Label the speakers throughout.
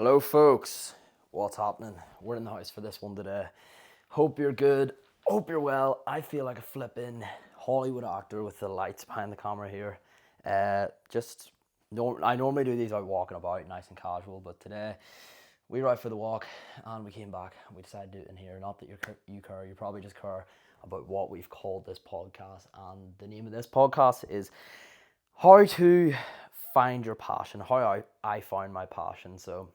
Speaker 1: Hello, folks. What's happening? We're in the house for this one today. Hope you're good. Hope you're well. I feel like a flipping Hollywood actor with the lights behind the camera here. I normally do these out walking about, nice and casual, but today we were out for the walk and we came back. And we decided to do it in here. Not that you care, you probably just care about what we've called this podcast. And the name of this podcast is How to Find Your Passion. How I found my passion. So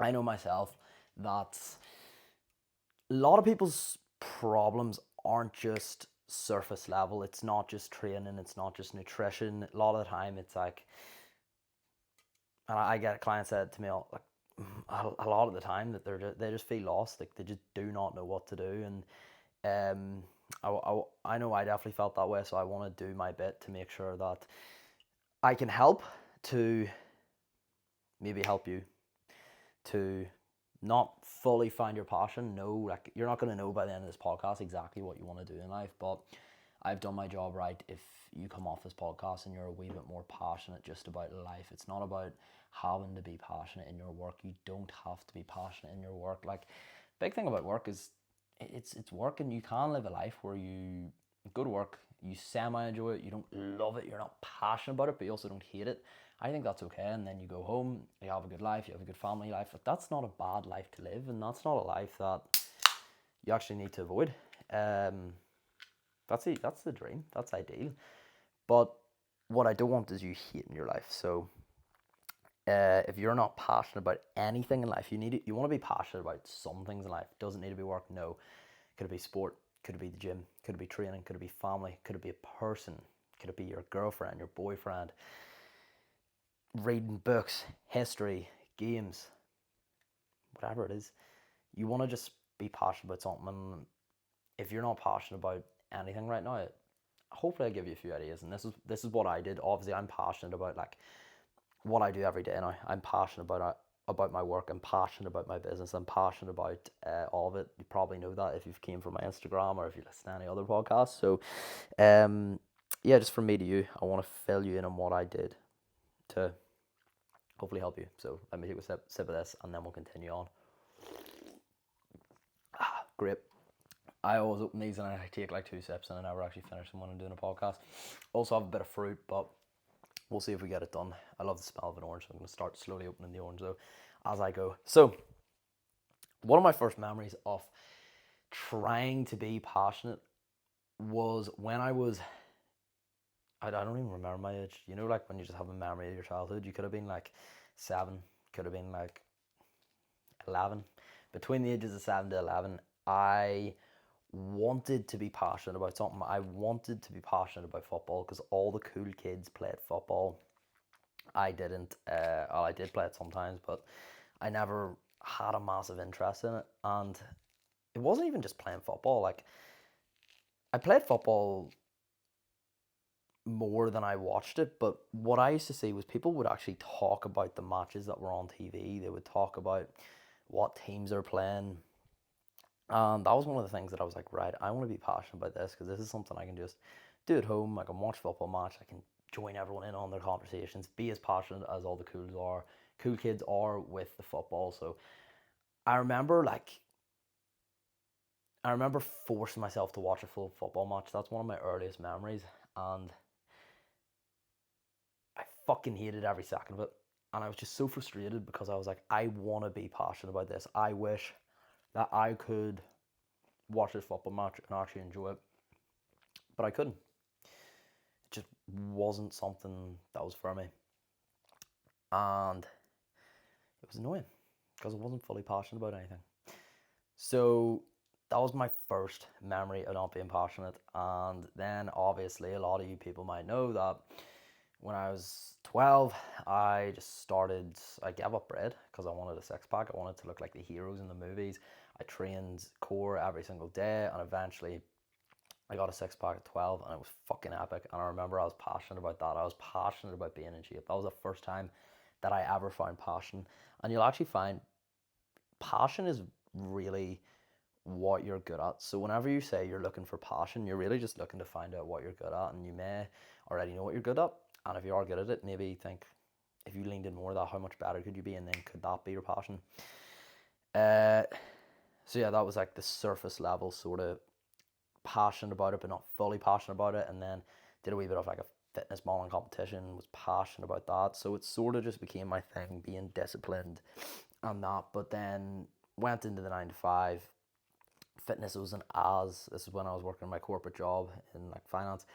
Speaker 1: I know myself that a lot of people's problems aren't just surface level. It's not just training, it's not just nutrition. A lot of the time, it's like, and I get clients said to me like a lot of the time that they just feel lost, like they just do not know what to do. And I know I definitely felt that way, so I want to do my bit to make sure that I can help to maybe help you to not fully find your passion. No, like you're not going to know by the end of this podcast exactly what you want to do in life, but I've done my job right if you come off this podcast and you're a wee bit more passionate just about life. It's not about having to be passionate in your work. You don't have to be passionate in your work. Like, big thing about work is it's work, and you can live a life where you go to work, you semi enjoy it, you don't love it, you're not passionate about it, but you also don't hate it. I think that's okay, and then you go home, you have a good life, you have a good family life. But that's not a bad life to live, and that's not a life that you actually need to avoid. That's the dream. That's ideal. But what I don't want is you hating your life. So if you're not passionate about anything in life, you want to be passionate about some things in life. It doesn't need to be work. No, could it be sport? Could it be the gym? Could it be training? Could it be family? Could it be a person? Could it be your girlfriend, your boyfriend? Reading books, history, games, whatever it is. You want to just be passionate about something. And if you're not passionate about anything right now, hopefully I give you a few ideas. And this is what I did. Obviously, I'm passionate about like what I do every day now. I'm passionate about my work. I'm passionate about my business. I'm passionate about all of it. You probably know that if you've came from my Instagram or if you listen to any other podcast. So, yeah, just from me to you, I want to fill you in on what I did to hopefully help you. So let me take a sip of this and then we'll continue on. Great. I always open these and I take like 2 sips and I never actually finish them when I'm doing a podcast. Also have a bit of fruit, but we'll see if we get it done. I love the smell of an orange, so I'm going to start slowly opening the orange though as I go. So one of my first memories of trying to be passionate was when I don't even remember my age. You know, like when you just have a memory of your childhood, you could have been like 7, could have been like 11. Between the ages of 7 to 11, I wanted to be passionate about something. I wanted to be passionate about football because all the cool kids played football. I didn't. Well, I did play it sometimes, but I never had a massive interest in it. And it wasn't even just playing football. Like, I played football more than I watched it, but what I used to see was people would actually talk about the matches that were on TV. They would talk about what teams are playing. And that was one of the things that I was like, right, I want to be passionate about this because this is something I can just do at home. I can watch a football match. I can join everyone in on their conversations, be as passionate as all the cool kids are with the football. So I remember like I remember forcing myself to watch a full football match. That's one of my earliest memories, and I fucking hated every second of it. And I was just so frustrated because I was like, I want to be passionate about this. I wish that I could watch this football match and actually enjoy it, but I couldn't. It just wasn't something that was for me, and it was annoying because I wasn't fully passionate about anything. So that was my first memory of not being passionate. And then obviously a lot of you people might know that when I was 12, I gave up bread because I wanted a six pack. I wanted to look like the heroes in the movies. I trained core every single day, and eventually I got a six pack at 12, and it was fucking epic. And I remember I was passionate about that. I was passionate about being in shape. That was the first time that I ever found passion. And you'll actually find passion is really what you're good at. So whenever you say you're looking for passion, you're really just looking to find out what you're good at, and you may already know what you're good at. And if you are good at it, maybe think, if you leaned in more of that, how much better could you be, and then could that be your passion? Uh, so yeah, that was like the surface level sort of passionate about it, but not fully passionate about it. And then did a wee bit of like a fitness modeling competition, was passionate about that. So it sort of just became my thing, being disciplined and that. But then went into the 9 to 5. Fitness wasn't as, this is when I was working my corporate job in like finance.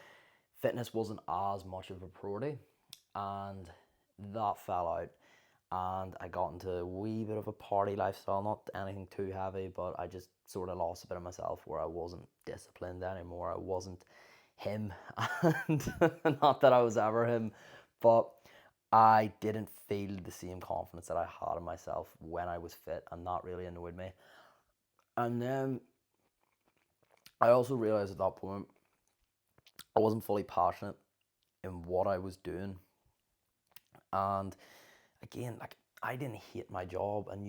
Speaker 1: Fitness wasn't as much of a priority, and that fell out. And I got into a wee bit of a party lifestyle, not anything too heavy, but I just sort of lost a bit of myself where I wasn't disciplined anymore. I wasn't him, and not that I was ever him, but I didn't feel the same confidence that I had in myself when I was fit, and that really annoyed me. And then I also realized at that point I wasn't fully passionate in what I was doing. And again, like, I didn't hate my job, and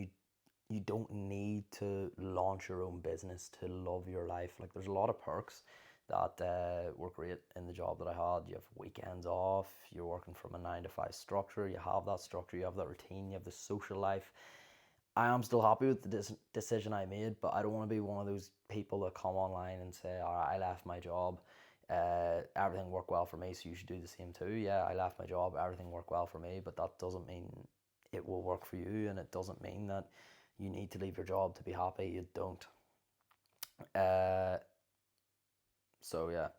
Speaker 1: you don't need to launch your own business to love your life. Like, there's a lot of perks that were great in the job that I had. You have weekends off, you're working from a 9 to 5 structure, you have that structure, you have that routine, you have the social life. I am still happy with the decision I made, but I don't want to be one of those people that come online and say, all right, I left my job, everything worked well for me, so you should do the same too. Yeah, I left my job, everything worked well for me, but that doesn't mean it will work for you, and it doesn't mean that you need to leave your job to be happy. You don't. Uh, so yeah,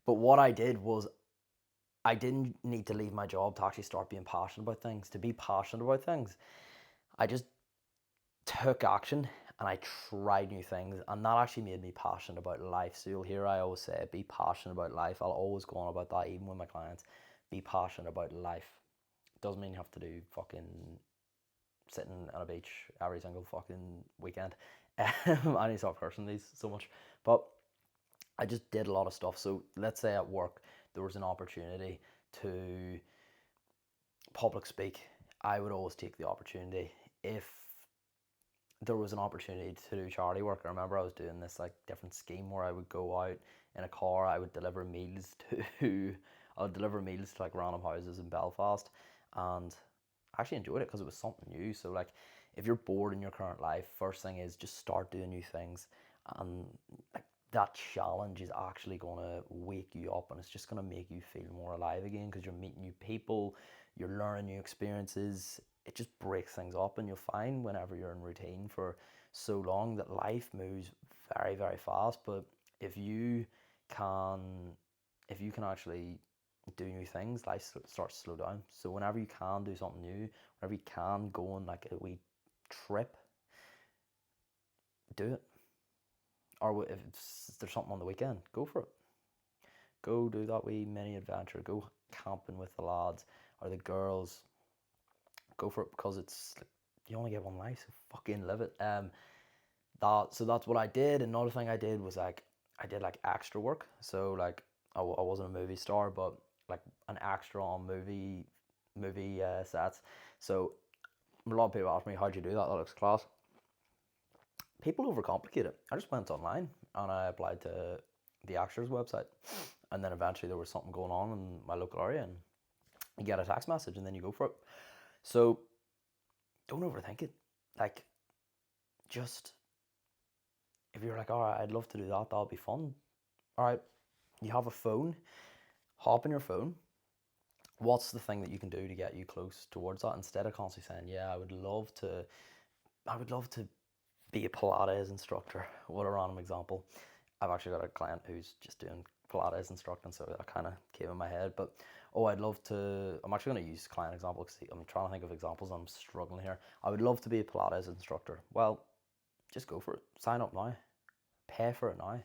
Speaker 1: but what I did was I didn't need to leave my job to actually start being passionate about things. To be passionate about things, I just took action and I tried new things, and that actually made me passionate about life. So you'll hear I always say, be passionate about life. I'll always go on about that, even with my clients. Be passionate about life. Doesn't mean you have to do fucking sitting on a beach every single fucking weekend. I need to stop cursing these so much, but I just did a lot of stuff. So let's say at work there was an opportunity to public speak. I would always take the opportunity. If there was an opportunity to do charity work, I remember I was doing this like different scheme where I would go out in a car, I would deliver meals to I would deliver meals to like random houses in Belfast, and I actually enjoyed it because it was something new. So like, if you're bored in your current life, first thing is just start doing new things, and like, that challenge is actually gonna wake you up, and it's just gonna make you feel more alive again because you're meeting new people, you're learning new experiences. It just breaks things up, and you'll find whenever you're in routine for so long that life moves very, very fast. But if you can, if you can actually do new things, life starts to slow down. So whenever you can do something new, whenever you can go on like a wee trip, do it. Or if there's something on the weekend, go for it. Go do that wee mini adventure. Go camping with the lads or the girls. Go for it, because it's like, you only get one life, so fucking live it. So that's what I did. Another thing I did was like, I did like extra work. So like, I wasn't a movie star, but like an extra on movie sets. So a lot of people ask me, how'd you do that? That looks class. People overcomplicate it. I just went online and I applied to the Actors website, and then eventually there was something going on in my local area, and you get a text message, and then you go for it. So don't overthink it. Like, just, if you're like, all right, I'd love to do that, that'll be fun. All right, you have a phone, hop in your phone. What's the thing that you can do to get you close towards that, instead of constantly saying, yeah, I would love to be a Pilates instructor. What a random example. I've actually got a client who's just doing Pilates instructing, so that kind of came in my head. But oh, I'd love to. I'm actually going to use client example because I'm trying to think of examples and I'm struggling here. I would love to be a Pilates instructor. Well, just go for it. Sign up now. Pay for it now.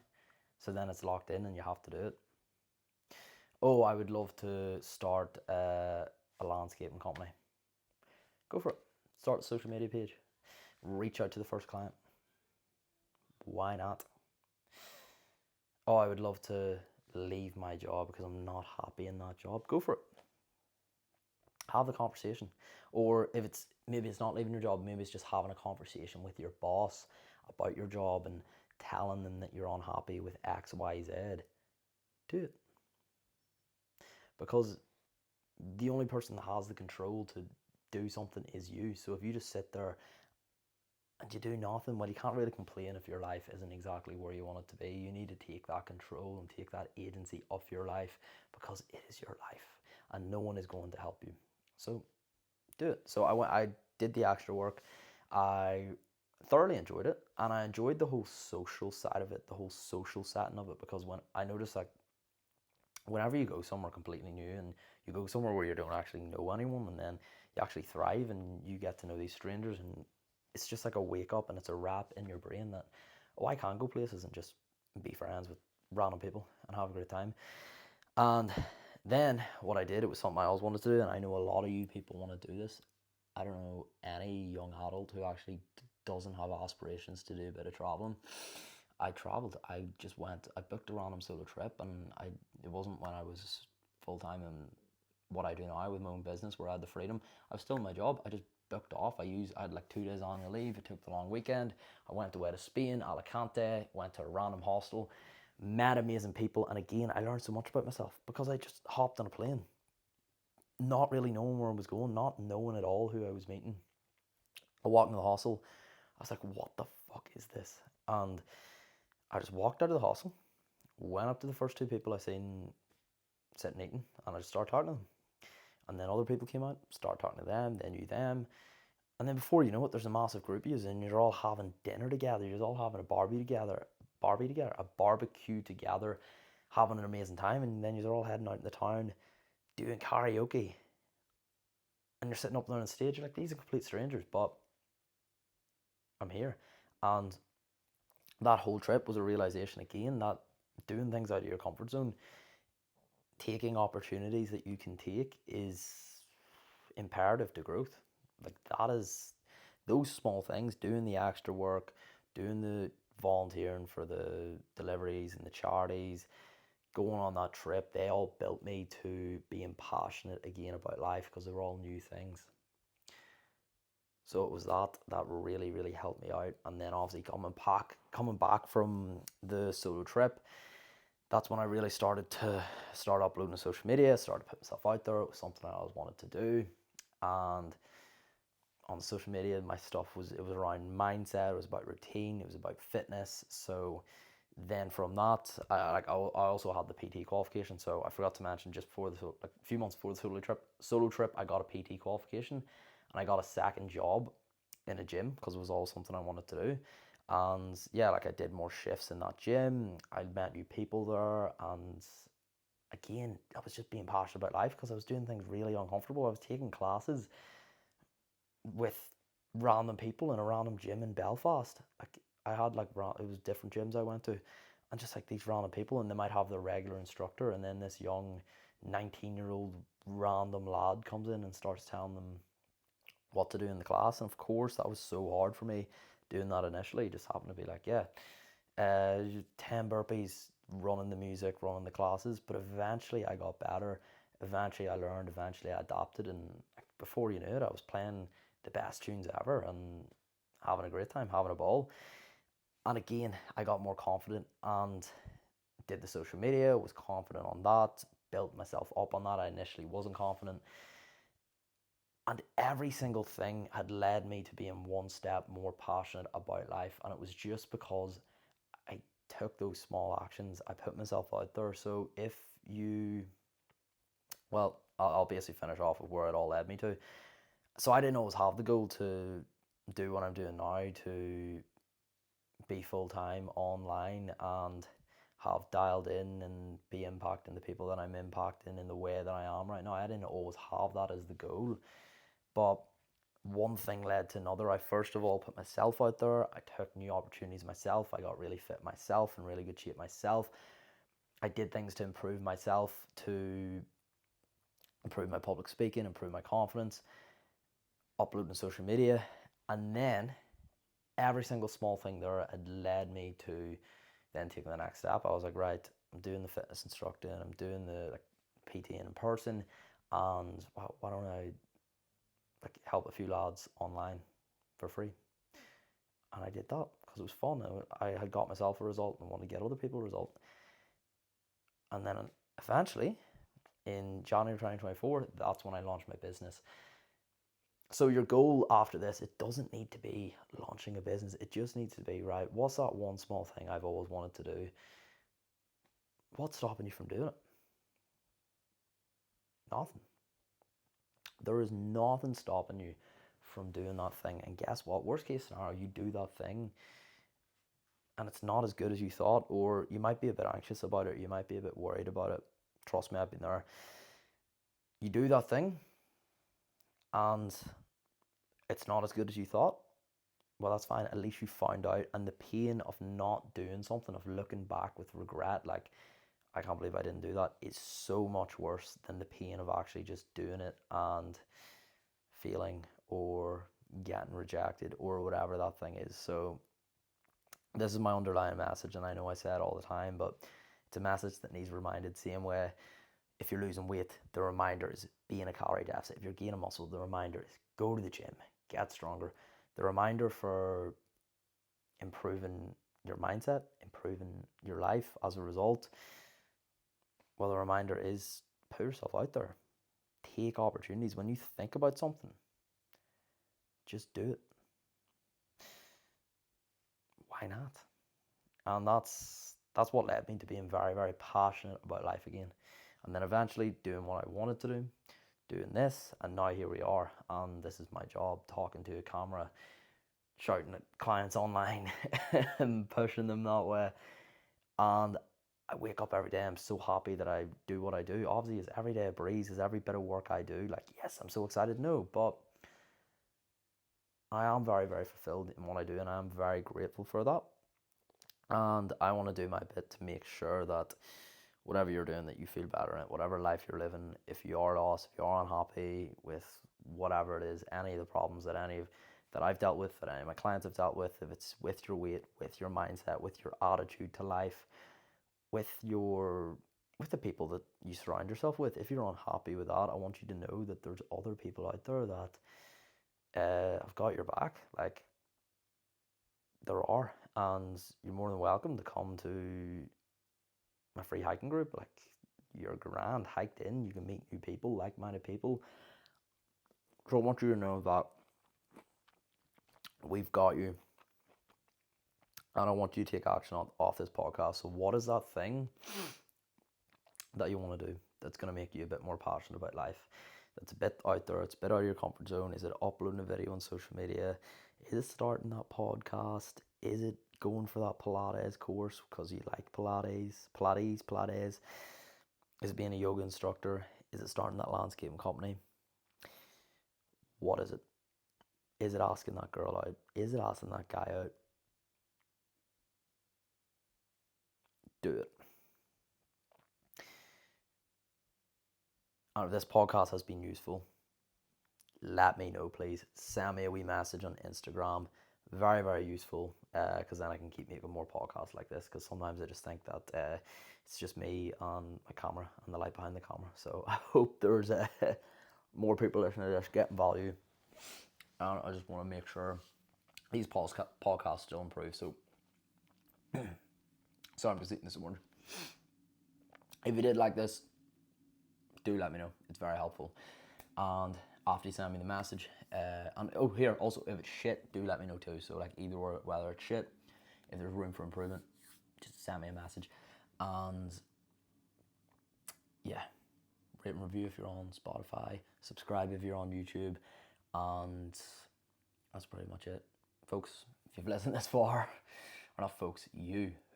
Speaker 1: So then it's locked in and you have to do it. Oh, I would love to start a landscaping company. Go for it. Start a social media page. Reach out to the first client. Why not? Oh, I would love to leave my job because I'm not happy in that job. Go for it. Have the conversation. Or if it's, maybe it's not leaving your job, maybe it's just having a conversation with your boss about your job and telling them that you're unhappy with X, Y, Z. Do it. Because the only person that has the control to do something is you. So if you just sit there and you do nothing, well, you can't really complain if your life isn't exactly where you want it to be. You need to take that control and take that agency of your life, because it is your life and no one is going to help you. So do it. So I did the extra work. I thoroughly enjoyed it, and I enjoyed the whole social side of it, the whole social setting of it, because when I noticed, like, whenever you go somewhere completely new and you go somewhere where you don't actually know anyone, and then you actually thrive and you get to know these strangers, and it's just like a wake up, and it's a wrap in your brain that, oh, I can go places and just be friends with random people and have a great time. And then what I did, it was something I always wanted to do, and I know a lot of you people want to do this. I don't know any young adult who actually doesn't have aspirations to do a bit of traveling. I traveled. I just went. I booked a random solo trip, and it wasn't when I was full time in what I do now with my own business, where I had the freedom. I was still in my job. I just booked off. I had like 2 days annual leave. I took the long weekend. I went away to Spain, Alicante. Went to a random hostel, met amazing people, and again, I learned so much about myself because I just hopped on a plane, not really knowing where I was going, not knowing at all who I was meeting. I walked into the hostel. I was like, "What the fuck is this?" And I just walked out of the hostel, went up to the first two people I seen sitting eating, and I just started talking to them. And then other people came out, started talking to them, they knew them. And then before you know it, there's a massive group of you, and you're all having dinner together, you're all having a barbecue together, having an amazing time, and then you're all heading out in the town doing karaoke. And you're sitting up there on stage, you're like, these are complete strangers, but I'm here. And that whole trip was a realization again that doing things out of your comfort zone, taking opportunities that you can take, is imperative to growth. Like, that is, those small things, doing the extra work, doing the volunteering for the deliveries and the charities, going on that trip, they all built me to being passionate again about life, because they were all new things. So it was that really, really helped me out. And then obviously coming back from the solo trip, that's when I really started to start uploading to social media, started to put myself out there. It was something I always wanted to do. And on social media, my stuff was around mindset, it was about routine, it was about fitness. So then from that, I also had the PT qualification. So I forgot to mention, just before a few months before the solo trip, I got a PT qualification, and I got a second job in a gym because it was all something I wanted to do. And yeah, like, I did more shifts in that gym. I met new people there, and again, I was just being passionate about life because I was doing things really uncomfortable. I was taking classes with random people in a random gym in Belfast. Like, I had like it was different gyms I went to, and just like these random people, and they might have their regular instructor, and then this young 19-year-old random lad comes in and starts telling them what to do in the class. And of course, that was so hard for me doing that initially. Just happened to be like, yeah, 10 burpees, running the music, running the classes. But eventually I got better. Eventually I learned. Eventually I adapted. And before you knew it, I was playing the best tunes ever and having a great time, having a ball. And again, I got more confident and did the social media, was confident on that, built myself up on that. I initially wasn't confident. And every single thing had led me to being one step more passionate about life. And it was just because I took those small actions. I put myself out there. So if you, well, I'll basically finish off with where it all led me to. So I didn't always have the goal to do what I'm doing now, to be full time online and have dialed in and be impacting the people that I'm impacting in the way that I am right now. I didn't always have that as the goal. But one thing led to another. I first of all put myself out there. I took new opportunities myself. I got really fit myself, in really good shape myself. I did things to improve myself, to improve my public speaking, improve my confidence, uploading social media. And then every single small thing there had led me to then taking the next step. I was like, right, I'm doing the fitness instructing, I'm doing the PT in person, and why don't I help a few lads online for free? And I did that because it was fun. I had got myself a result and wanted to get other people a result. And then eventually, in January 2024, that's when I launched my business. So your goal after this, it doesn't need to be launching a business. It just needs to be, right, what's that one small thing I've always wanted to do? What's stopping you from doing it? Nothing. There is nothing stopping you from doing that thing. And guess what? Worst case scenario, you do that thing and it's not as good as you thought, or you might be a bit anxious about it, you might be a bit worried about it. Trust me, I've been there. You do that thing and it's not as good as you thought. Well, that's fine. At least you found out. And the pain of not doing something, of looking back with regret, like, I can't believe I didn't do that, is so much worse than the pain of actually just doing it and failing or getting rejected or whatever that thing is. So this is my underlying message, and I know I say it all the time, but it's a message that needs reminded. Same way, if you're losing weight, the reminder is be in a calorie deficit. If you're gaining muscle, the reminder is go to the gym, get stronger. The reminder for improving your mindset, improving your life as a result, well, the reminder is put yourself out there. Take opportunities. When you think about something, just do it. Why not? And that's what led me to being very, very passionate about life again. And then eventually doing what I wanted to do, doing this, and now here we are. And this is my job, talking to a camera, shouting at clients online and pushing them that way. And I wake up every day, I'm so happy that I do what I do. Obviously, is every day a breeze, is every bit of work I do. Like, yes, I'm so excited, no, but I am very, very fulfilled in what I do, and I'm very grateful for that. And I want to do my bit to make sure that whatever you're doing, that you feel better in it, whatever life you're living, if you are lost, if you are unhappy with whatever it is, any of the problems that that I've dealt with, that any of my clients have dealt with, if it's with your weight, with your mindset, with your attitude to life, with the people that you surround yourself with, if you're unhappy with that, I want you to know that there's other people out there that have got your back. Like, there are, and you're more than welcome to come to my free hiking group. Like, you're grand, hiked in, you can meet new people, like-minded people. So I want you to know that we've got you, and I want you to take action off this podcast. So what is that thing that you want to do that's going to make you a bit more passionate about life, that's a bit out there, it's a bit out of your comfort zone? Is it uploading a video on social media? Is it starting that podcast? Is it going for that Pilates course because you like Pilates? Is it being a yoga instructor? Is it starting that landscaping company? What is it? Is it asking that girl out? Is it asking that guy out? Do it. And if this podcast has been useful, let me know, please. Send me a wee message on Instagram. Very, very useful, because then I can keep making more podcasts like this, because sometimes I just think that it's just me and my camera and the light behind the camera. So I hope there's more people listening to this getting value, and I just want to make sure these podcasts still improve. So sorry, I'm just eating this orange. If you did like this, do let me know. It's very helpful. And after you send me the message, and here also, if it's shit, do let me know too. So like, either or, whether it's shit, if there's room for improvement, just send me a message. And yeah, rate and review if you're on Spotify, subscribe if you're on YouTube, and that's pretty much it, folks. If you've listened this far, or not folks,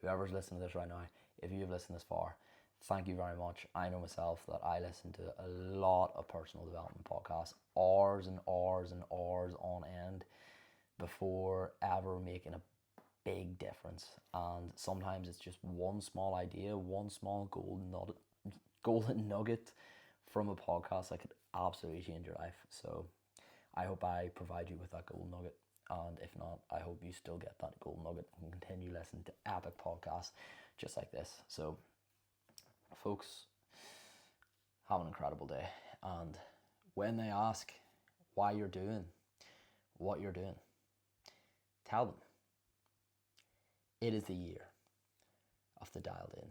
Speaker 1: whoever's listening to this right now, if you've listened this far, thank you very much. I know myself that I listen to a lot of personal development podcasts, hours and hours and hours on end, before ever making a big difference. And sometimes it's just one small idea, one small golden nugget from a podcast that could absolutely change your life. So I hope I provide you with that golden nugget. And if not, I hope you still get that golden nugget and continue listening to epic podcasts just like this. So folks, have an incredible day. And when they ask why you're doing what you're doing, tell them it is the year of the dialed in.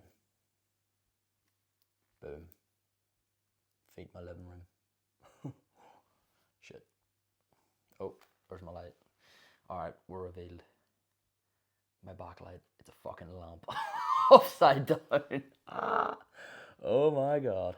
Speaker 1: Boom. Feed my living room. Shit. Oh, there's my light. Alright, we're revealed. My backlight, it's a fucking lamp. Upside down. Ah. Oh my god.